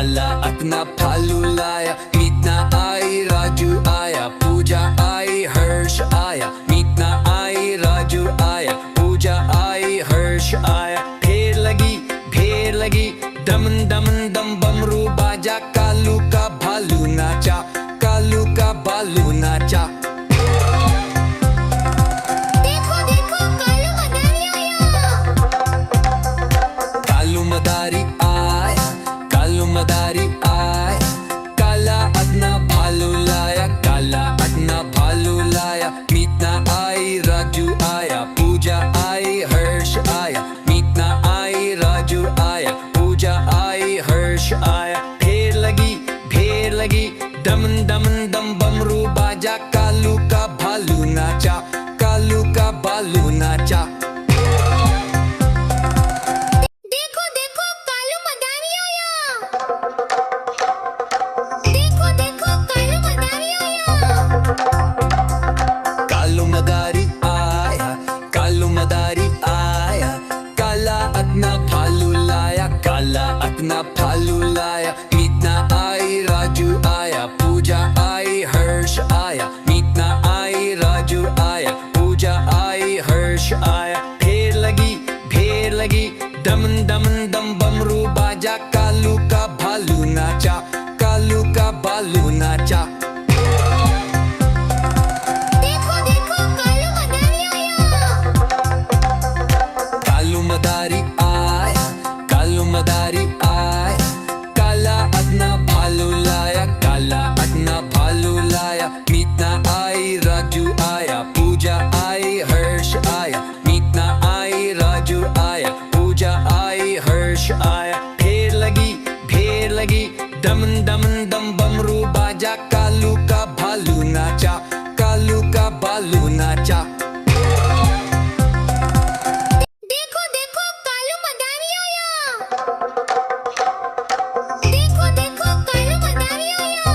काला अतना भालू लाया। मीतना आई राजू आया, पूजा आई हर्ष आया। मीतना आई राजू आया, पूजा आई हर्ष आया। ढेर लगी दमन दमन दम बमरू बाजा। कालू का भालू नाचा, कालू का भालू नाचा। देखो देखो कालू मदारी आया। कालू मदारी आया, कालू मदारी आया। काला अतना भालू लाया, काला अतना भालू लाया। मीतना आई राजू आया, पूजा आई हर्ष आया। मीतना आई राजू आया, पूजा आई हर्ष आया। ढेर लगी दमन दमन दम बमरू बाजा। कालू का भालू नाचा, कालू का भालू नाचा। देखो देखो कालू मदारी आया। देखो देखो कालू मदारी आया। कालू मदारी आया, कालू मदारी आया। काला अतना भालू लाया, काला अतना भालू लाया। मीतना आई राजू आया, पूजा आई हर्ष आया। मीतना आई राजू आया, पूजा आई हर्ष आया। ढेर लगी दमन दमन दम बमरू बाजा। कालू का भालू नाचा, कालू का भालू नाचा। देखो देखो कालू मदारी आया। कालू मदारी आया, कालू मदारी आया। काला अतना भालू लाया, काला अतना भालू लाया। मीतना आई राजू आया, पूजा आई हर्ष आया। मीतना आई राजू आया, पूजा आई हर्ष आया। ढेर लगी दमन दमन दम बमरू बाजा। कालू का भालू नाचा, कालू का भालू नाचा। देखो देखो कालू मदारी आया। देखो देखो कालू मदारी आया।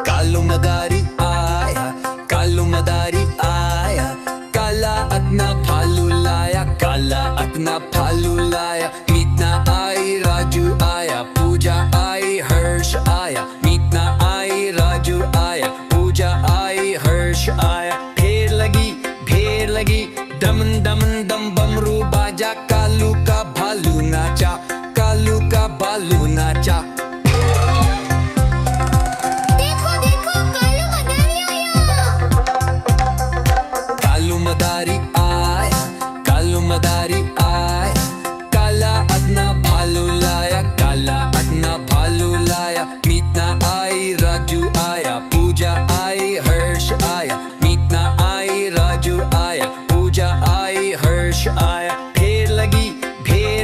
कालू मदारी आया, कालू मदारी आया। काला अतना भालू लाया, काला अतना भालू लाया। मीतना आई राजू आया, पूजा आई हर्ष आया। मीतना आई राजू आया, पूजा आई हर्ष आया। ढेर लगी दमन दमन दम बमरू बाजा। कालू का भालू नाचा, कालू का भालू नाचा। देखो देखो कालू मदारी आया। कालू मदारी आया, कालू मदारी आया। काला अतना भालू लाया, काला अतना भालू लाया। मीतना आई राजू आया, पूजा आई हर्ष आया। मीतना आई राजू आया, पूजा आई हर्ष आया। ढेर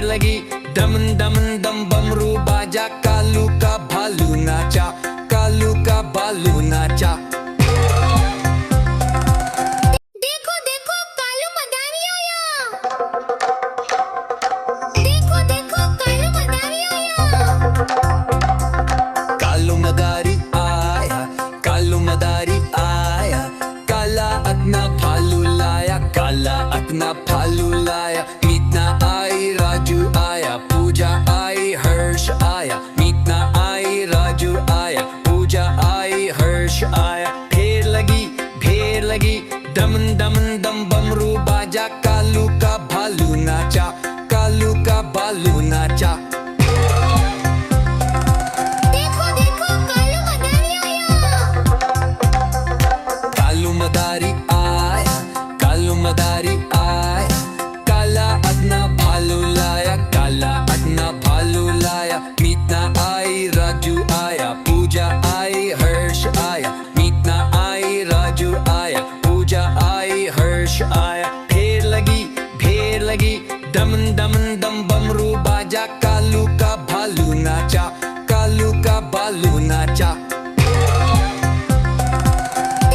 लगी दमन दमन दम बमरू बाजा। कालू का भालू नाचा, कालू का भालू नाचा। देखो देखो कालू मदारी आया। देखो देखो कालू मदारी आया। कालू मदारी आया, कालू मदारी आया। काला अतना भालू लाया, काला अतना भालू लाया। मीतना आई राजू आया, पूजा आई हर्ष आया। मीतना आई राजू आया, पूजा आई हर्ष आया। ढेर लगी दमन दमन दम बमरू बाजा। कालू का भालू नाचा, कालू का भालू नाचा। देखो देखो कालू मदारी आया। कालू मदारी आया, कालू मदारी आया। काला अतना भालू लाया,